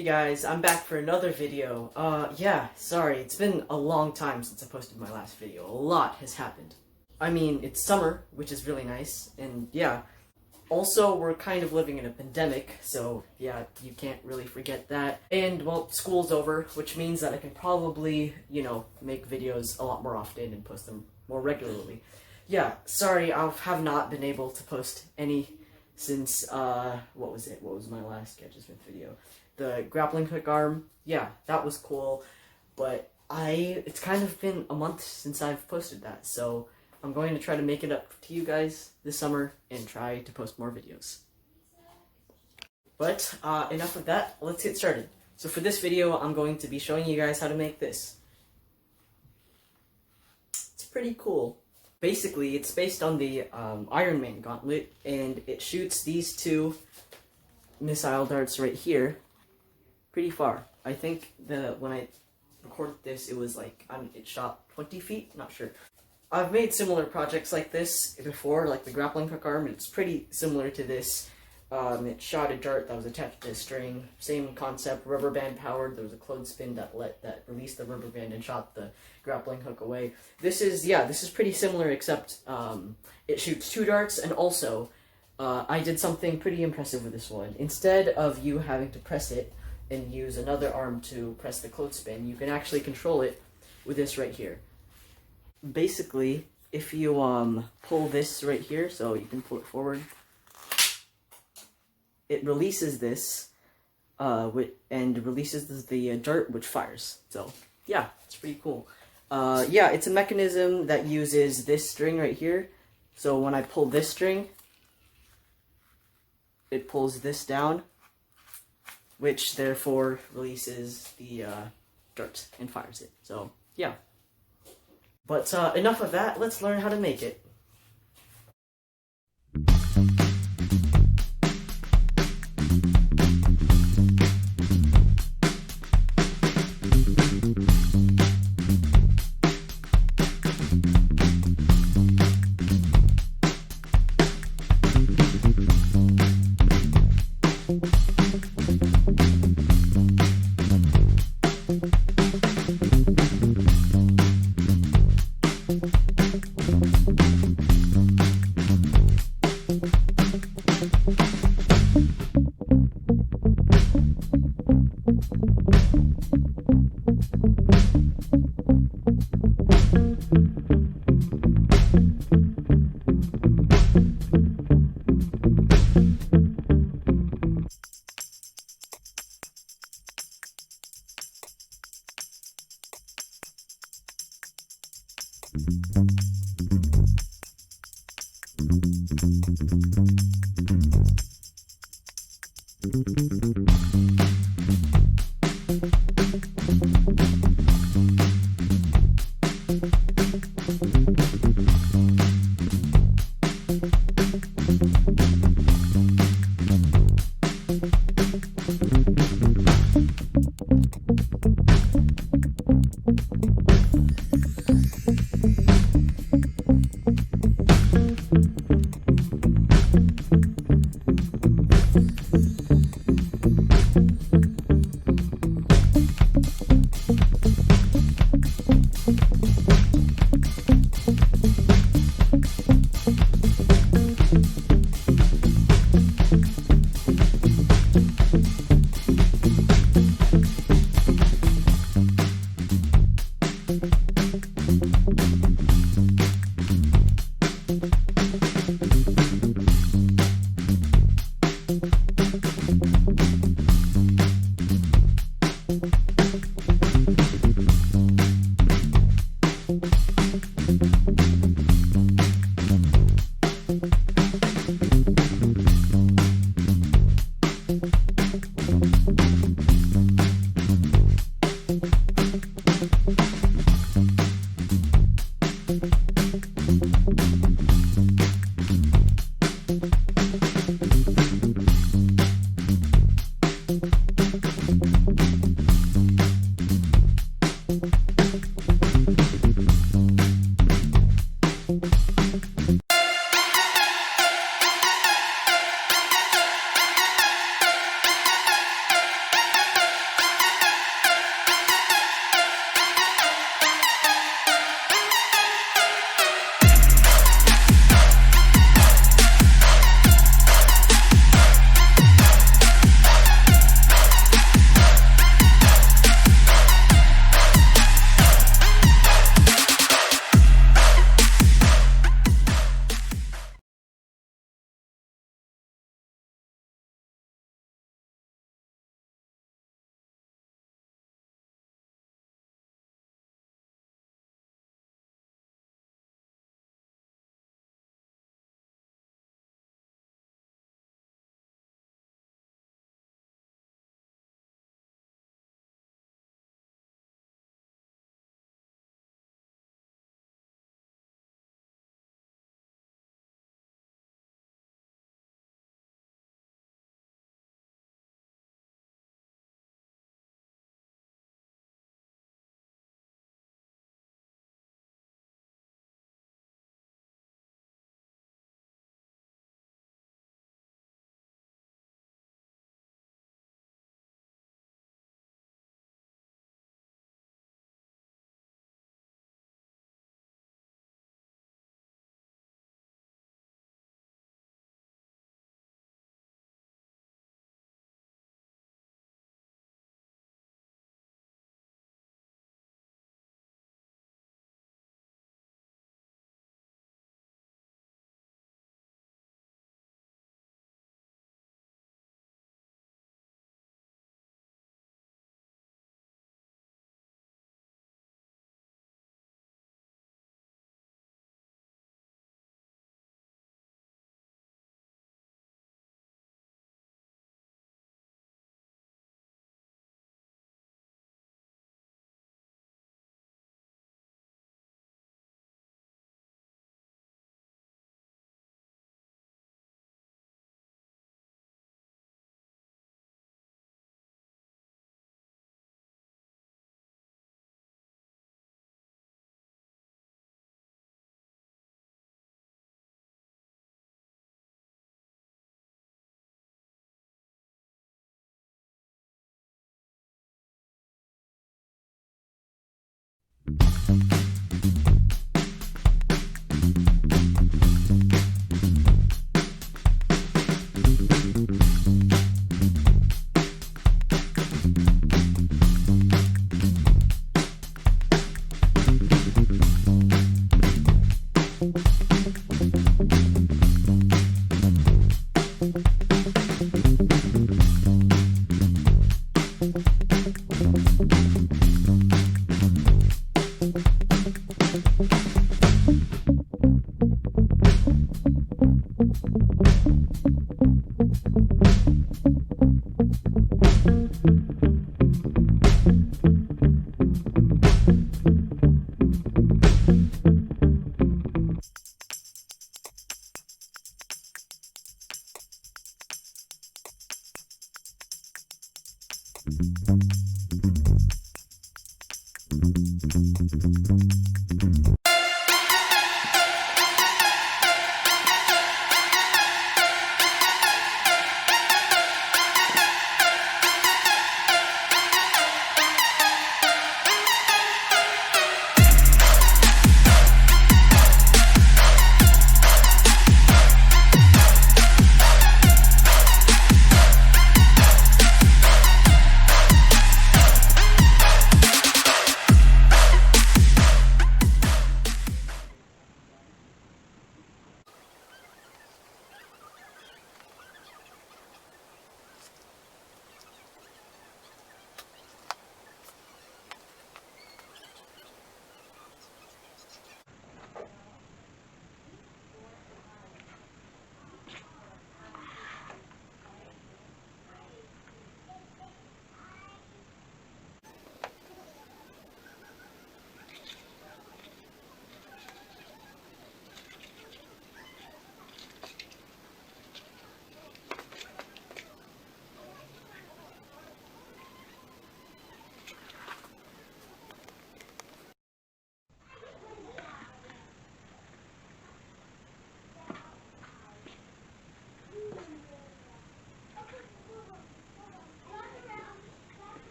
Hey guys, I'm back for another video. Yeah, sorry, it's been a long time since I posted my last video. A lot has happened. I mean, it's summer, which is really nice, and yeah. Also, we're kind of living in a pandemic, so yeah, you can't really forget that. And, well, school's over, which means that I can probably, make videos a lot more often and post them more regularly. Yeah, sorry, I have not been able to post any since, what was it? What was my last Gadgetsmith video? The grappling hook arm. Yeah, that was cool, but it's kind of been a month since I've posted that, so I'm going to try to make it up to you guys this summer and try to post more videos. But, enough of that, let's get started. So for this video, I'm going to be showing you guys how to make this. It's pretty cool. Basically, it's based on the Iron Man gauntlet, and it shoots these two missile darts right here pretty far. I think when I recorded this, it was like, it shot 20 feet, not sure. I've made similar projects like this before, like the grappling hook arm. It's pretty similar to this. It shot a dart that was attached to a string. Same concept, rubber band powered. There was a clothespin that released the rubber band and shot the grappling hook away. This is pretty similar, except it shoots two darts, and also I did something pretty impressive with this one. Instead of you having to press it and use another arm to press the clothespin, you can actually control it with this right here. Basically, if you pull this right here, so you can pull it forward, it releases this, and releases the dart, which fires. So yeah, it's pretty cool. Yeah, it's a mechanism that uses this string right here. So when I pull this string, it pulls this down, which therefore releases the dart and fires it. So yeah. But enough of that, let's learn how to make it.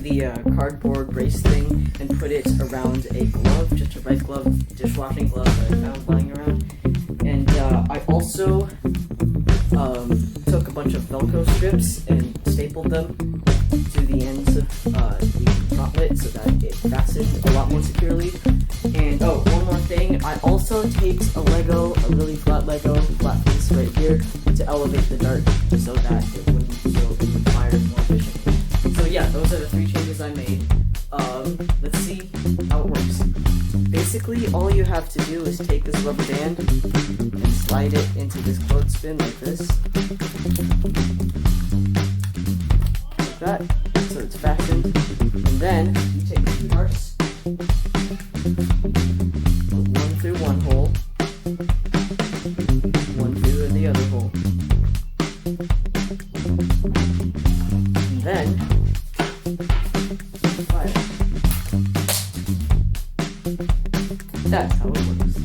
the cardboard brace thing and put it around a glove, just a red glove, dishwashing glove that I found lying around. And I also took a bunch of Velcro strips and stapled them to the ends of the gauntlet so that it fastened a lot more securely. And oh, one more thing, I also taped a really flat piece right here to elevate the dart so that it wouldn't fire more efficiently. So yeah, those are the 3 changes I made. Let's see how it works. Basically, all you have to do is take this rubber band and slide it into this clothespin like this. Like that, so it's fastened. And then you take 2 darts, put one through one hole, one through in the other hole. And then fire. That's how it works.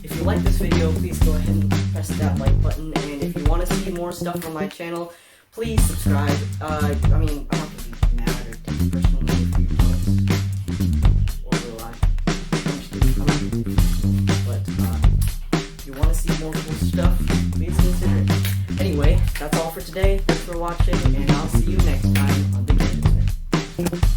If you like this video, please go ahead and press that like button, and if you want to see more stuff on my channel, please subscribe. I mean, I'm not going to be mad or take it personally if you post, or will I? I'm just kidding. But if you want to see more cool stuff, please consider it. Anyway, that's all for today. Thanks for watching, and I'll see you next time on the Gadgetsmith.